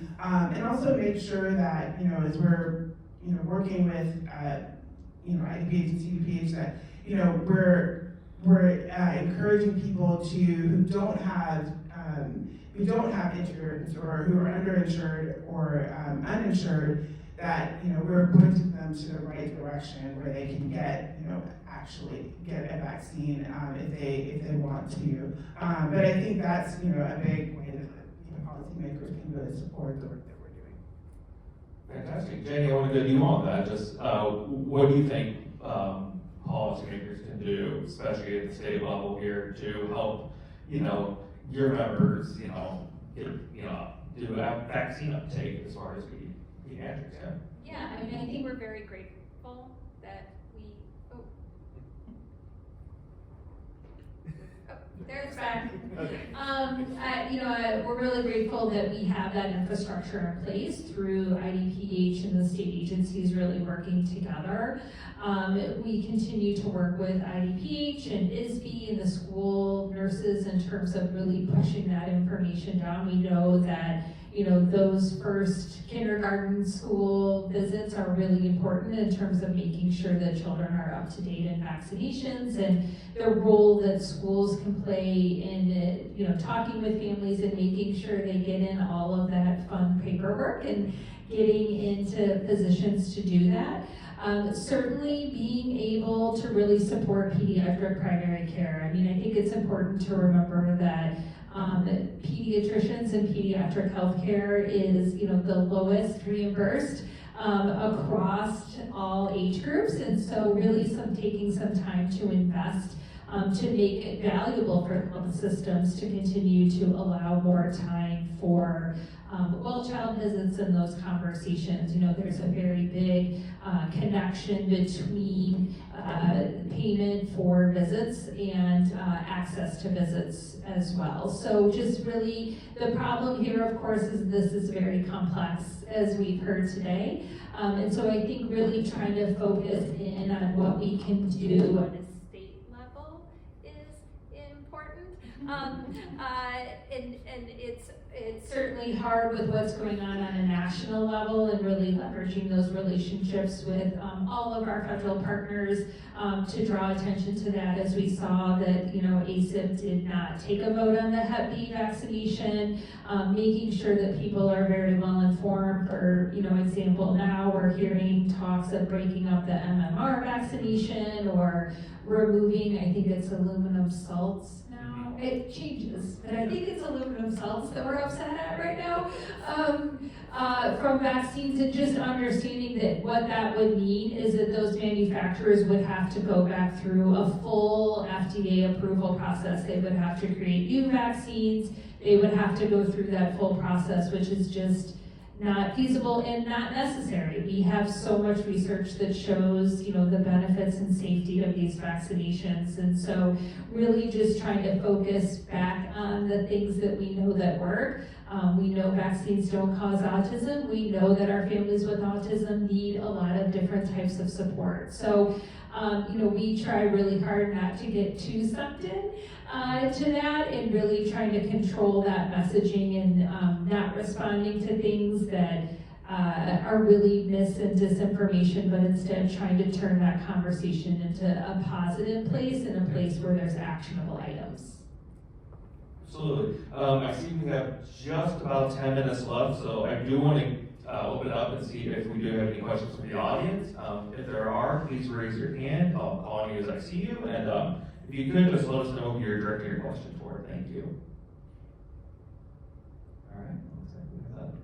[SPEAKER 4] also make sure that, as we're working with, IDPH and CDPH, that, we're encouraging people who don't have insurance, or who are underinsured or uninsured, that, we're pointing them to the right direction where they can get, actually get a vaccine if they want to. But I think that's, a big way that policymakers can really support the work that we're doing.
[SPEAKER 1] Fantastic. Jennie, I want to go to you on that. Just what do you think policymakers can do, especially at the state level here, to help, your members, do vaccine uptake as far as pediatrics?
[SPEAKER 3] Yeah, I mean, I think we're very grateful that there's back. We're really grateful that we have that infrastructure in place through IDPH and the state agencies really working together. We continue to work with IDPH and ISB and the school nurses in terms of really pushing that information down. We know that those first kindergarten school visits are really important in terms of making sure that children are up to date in vaccinations, and the role that schools can play in, talking with families and making sure they get in all of that fun paperwork and getting into positions to do that. Certainly being able to really support pediatric primary care. I mean, I think it's important to remember that pediatricians and pediatric healthcare is, the lowest reimbursed across all age groups, and so really taking some time to invest to make it valuable for health systems to continue to allow more time for well-child visits and those conversations. There's a very big connection between payment for visits and access to visits as well. So just really, the problem here, of course, is this is very complex, as we've heard today. And so I think really trying to focus in on what we can do at the state level is important. And it's certainly hard with what's going on a national level and really leveraging those relationships with all of our federal partners to draw attention to that, as we saw that, ACIP did not take a vote on the Hep B vaccination, making sure that people are very well informed. For example, now we're hearing talks of breaking up the MMR vaccination or removing, I think it's aluminum salts now. It changes, but I think it's aluminum salts that we're upset at right now from vaccines, and just understanding that what that would mean is that those manufacturers would have to go back through a full FDA approval process. They would have to create new vaccines. They would have to go through that full process, which is just not feasible and not necessary. We have so much research that shows, the benefits and safety of these vaccinations. And so really just trying to focus back on the things that we know that work. We know vaccines don't cause autism. We know that our families with autism need a lot of different types of support. So, we try really hard not to get too sucked in to that, and really trying to control that messaging and not responding to things that are really mis and disinformation, but instead trying to turn that conversation into a positive place and a place where there's actionable items.
[SPEAKER 1] Absolutely. I see we have just about 10 minutes left, so I do want to open it up and see if we do have any questions from the audience. If there are, please raise your hand. I'll call on you as I see you, and if you could just let us know who you're directing your question toward. Thank you. All right. Looks like we have that.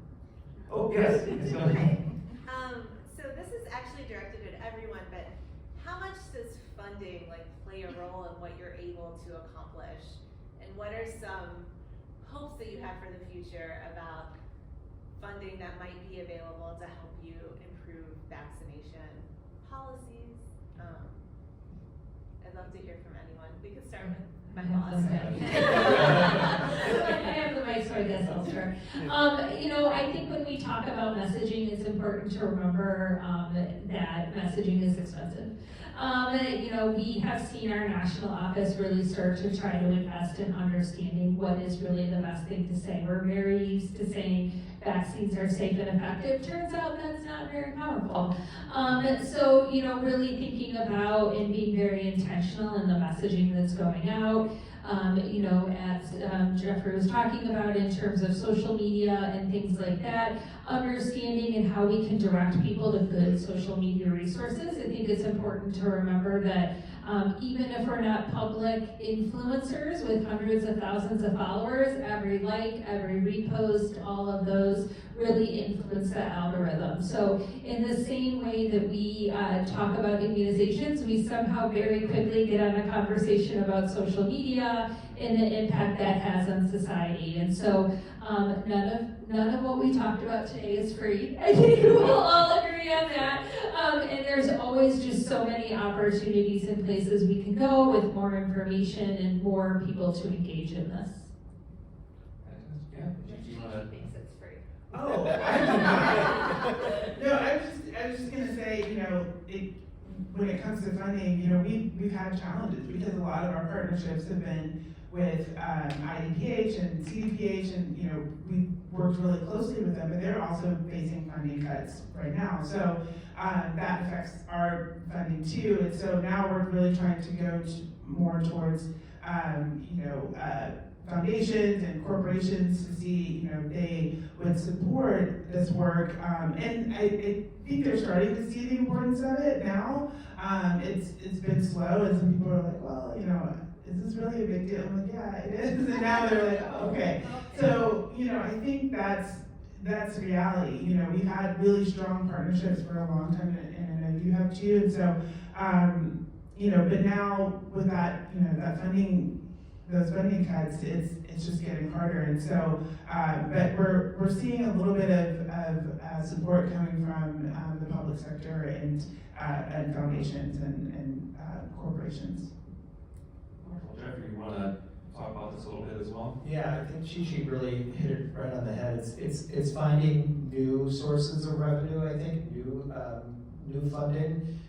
[SPEAKER 1] Oh, yes.
[SPEAKER 6] So this is actually directed at everyone, but how much does funding play a role in what you're able to accomplish? And what are some hopes that you have for the future about funding that might be available to help you improve vaccination policies? I'd love to hear from anyone. We could start with my boss.
[SPEAKER 3] I have the mic, so I guess I'll start. I think when we talk about messaging, it's important to remember that messaging is expensive. We have seen our national office really start to try to invest in understanding what is really the best thing to say. We're very used to saying vaccines are safe and effective. Turns out that's not very powerful. So, really thinking about and being very intentional in the messaging that's going out. As Jeffery was talking about in terms of social media and things like that, understanding and how we can direct people to good social media resources. I think it's important to remember that even if we're not public influencers with hundreds of thousands of followers, every like, every repost, all of those really influence the algorithm. So in the same way that we talk about immunizations, we somehow very quickly get on a conversation about social media and the impact that has on society. And so none of what we talked about today is free. I think we'll all agree on that. And there's always just so many opportunities and places we can go with more information and more people to engage in this.
[SPEAKER 1] Yeah.
[SPEAKER 6] She thinks it's free.
[SPEAKER 4] Oh, no, I was just gonna say, when it comes to funding, we've had challenges because a lot of our partnerships have been with IDPH and CDPH, and we've worked really closely with them, but they're also facing funding cuts right now. So that affects our funding too. And so now we're really trying to go more towards foundations and corporations to see, they would support this work. And I think they're starting to see the importance of it now. It's been slow, and some people are like, well, is this really a big deal? I'm like, yeah, it is. And now they're like, oh, okay. So, I think that's reality. We've had really strong partnerships for a long time, and I know you have too. And so, but now with that, that funding, those funding cuts, it's just getting harder. And so, but we're seeing a little bit of support coming from the public sector and foundations and corporations.
[SPEAKER 1] Wonderful. Jeffery, you want to talk about this a little bit as well?
[SPEAKER 5] Yeah, I think Chi really hit it right on the head. It's finding new sources of revenue. I think new funding.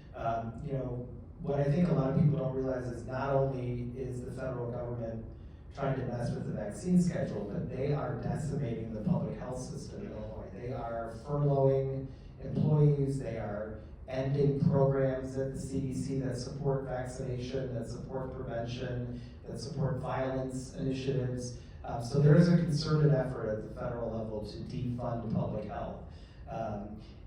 [SPEAKER 5] What I think a lot of people don't realize is not only is the federal government trying to mess with the vaccine schedule, but they are decimating the public health system in Illinois. They are furloughing employees, they are ending programs at the CDC that support vaccination, that support prevention, that support violence initiatives. So there is a concerted effort at the federal level to defund public health.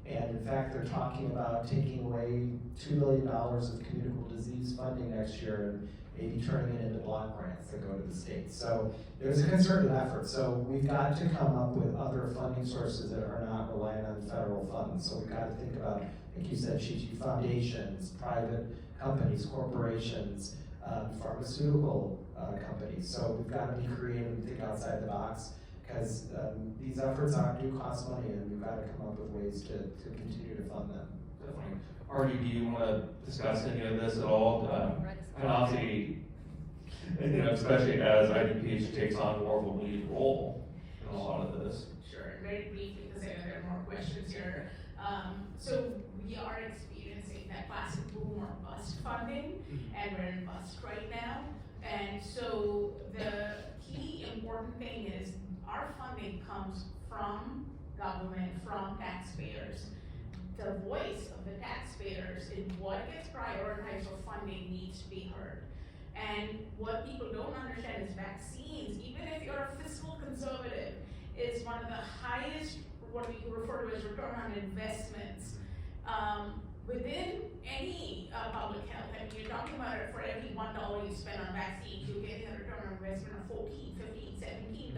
[SPEAKER 5] And in fact, they're talking about taking away $2 million of communicable disease funding next year and maybe turning it into block grants that go to the states. So there's a concerted effort. So we've got to come up with other funding sources that are not reliant on federal funds. So we've got to think about, like you said, Chichi, foundations, private companies, corporations, pharmaceutical companies. So we've got to be creative and think outside the box, because these efforts do cost money, and we've got to come up with ways to continue to fund them.
[SPEAKER 1] Definitely. Arti, do you want to discuss any of this at all? And obviously, especially as IDPH takes on more of a lead role in a lot of this.
[SPEAKER 2] Sure, very briefly, because I know there are more questions here. So we are experiencing that classic boom or bust funding, and we're in bust right now. And so the key important thing is our funding comes from government, from taxpayers. The voice of the taxpayers in what gets prioritized for funding needs to be heard. And what people don't understand is vaccines, even if you're a fiscal conservative, is one of the highest, what we refer to as return on investments within any public health. I mean, you're talking about it, for every $1 you spend on vaccines, you're getting a return on investment of $14, $15, $17.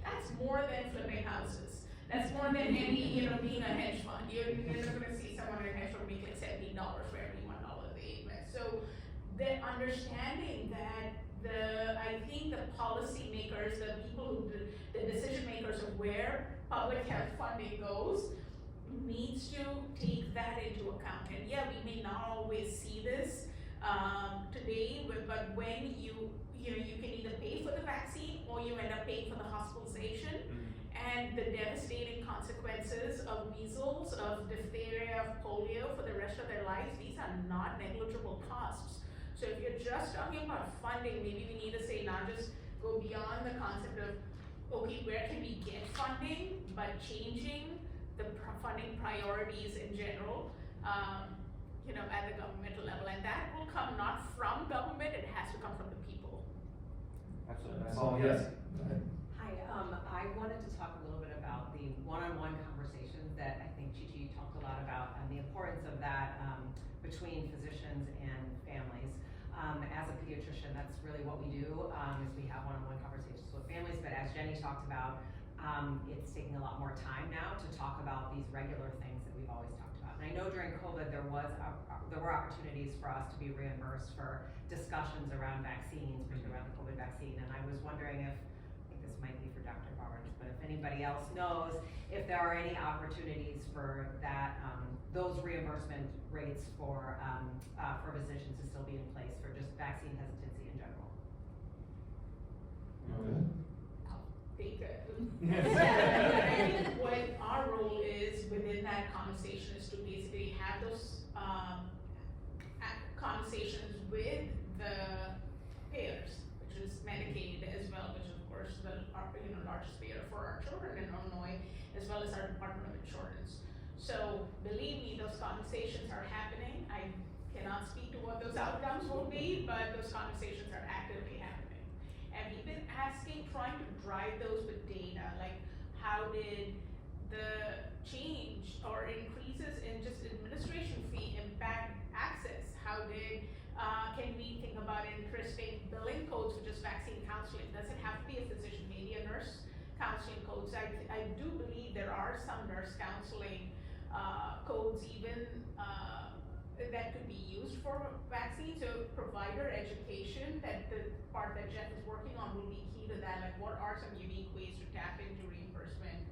[SPEAKER 2] That's more than flipping houses. That's more than any, being a hedge fund. You're not going to see someone in a hedge fund making $17 for every $1 they invest. So the understanding that I think the policymakers, the people the decision makers of where public health funding goes, needs to take that into account. And yeah, we may not always see this today, but when you can either pay for the vaccine or you end up paying for the hospitalization. And the devastating consequences of measles, of diphtheria, of polio for the rest of their lives, these are not negligible costs. So if you're just talking about funding, maybe we need to say not just go beyond the concept of, okay, where can we get funding, but changing the funding priorities in general, at the governmental level. And that will come not from government, it has to come from the people.
[SPEAKER 1] Absolutely. Oh, yes.
[SPEAKER 7] Hi, I wanted to talk a little bit about the one-on-one conversations that I think Chichi talked a lot about, and the importance of that between physicians and families. As a pediatrician, that's really what we do, is we have one-on-one conversations with families, but as Jennie talked about, it's taking a lot more time now to talk about these regular things that we've always talked about. And I know during COVID there were opportunities for us to be reimbursed for discussions around vaccines, particularly around the COVID vaccine, and I was wondering if, this might be for Dr. Barnes, but if anybody else knows if there are any opportunities for that, those reimbursement rates for physicians to still be in place for just vaccine hesitancy in general.
[SPEAKER 2] Take it. I think what our role is within that conversation is to basically have those conversations with the payers, which is Medicaid as well, which of course the largest payer for our children in Illinois, as well as our Department of Insurance. So believe me, those conversations are happening. I cannot speak to what those outcomes will be, but those conversations are actively happening. And we've been trying to drive those with data, like how did the change or increases in just administration fee impact access? How did, can we think about interesting billing codes for just vaccine counseling? Does it have to be a physician, maybe a nurse counseling codes? I do believe there are some nurse counseling codes even that could be used for vaccines. So provider education, that the part that Jeff is working on will be key to that. Like what are some unique ways to tap into reimbursement?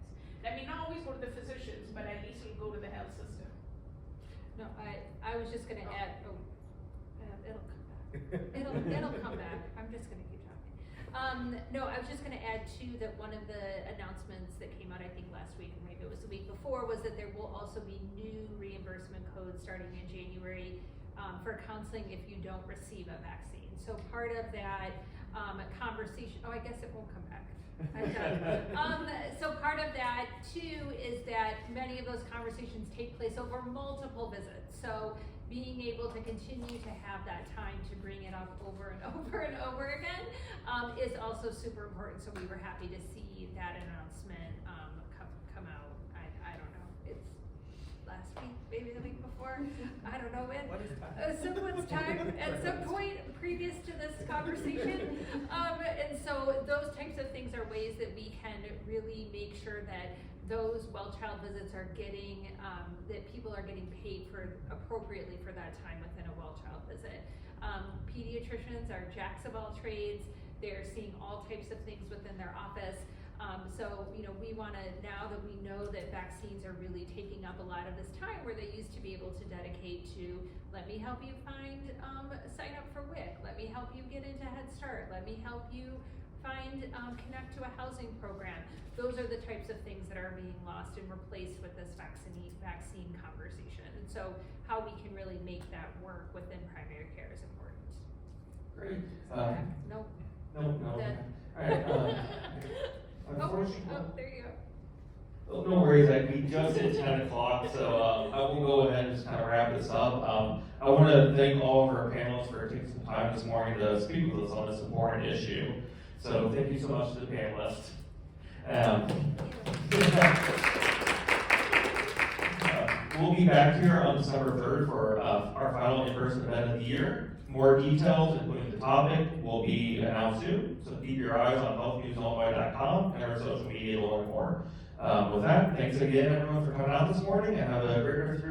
[SPEAKER 2] That may not always go to the physicians, but at least it'll go to the health system.
[SPEAKER 3] No, I was just gonna add, it'll come back. It'll come back. I'm just gonna keep talking. No, I was just gonna add too that one of the announcements that came out, I think last week, or maybe it was the week before, was that there will also be new reimbursement codes starting in January for counseling if you don't receive a vaccine. So part of that
[SPEAKER 8] conversation. Oh, I guess it won't come back. I'm done. So part of that too is that many of those conversations take place over multiple visits. So being able to continue to have that time to bring it up over and over and over again is also super important. So we were happy to see that announcement come out. I don't know. It's last week, maybe the week before. I don't know when.
[SPEAKER 7] What is time?
[SPEAKER 8] Someone's time at some point previous to this conversation. And so those types of things are ways that we can really make sure that those well-child visits are getting, that people are getting paid for appropriately for that time within a well-child visit. Pediatricians are jacks of all trades. They're seeing all types of things within their office. So, you know, we want to, now that we know that vaccines are really taking up a lot of this time where they used to be able to dedicate to, let me help you find, sign up for WIC, let me help you get into Head Start, let me help you find, connect to a housing program. Those are the types of things that are being lost and replaced with this vaccine conversation. And so how we can really make that work within primary care is important.
[SPEAKER 1] Great.
[SPEAKER 8] Nope.
[SPEAKER 1] No.
[SPEAKER 8] Then-
[SPEAKER 1] All right. Unfortunately,
[SPEAKER 8] there you go.
[SPEAKER 1] no worries. We just hit 10 o'clock, so I will go ahead and just kind of wrap this up. I want to thank all of our panelists for taking some time this morning to speak with us on this important issue. So thank you so much to the panelists. We'll be back here on December 3rd for our final in-person event of the year. More details, including the topic, will be announced soon. So keep your eyes on healthnewsillinois.com and our social media to learn more. With that, thanks again, everyone, for coming out this morning, and have a great rest of your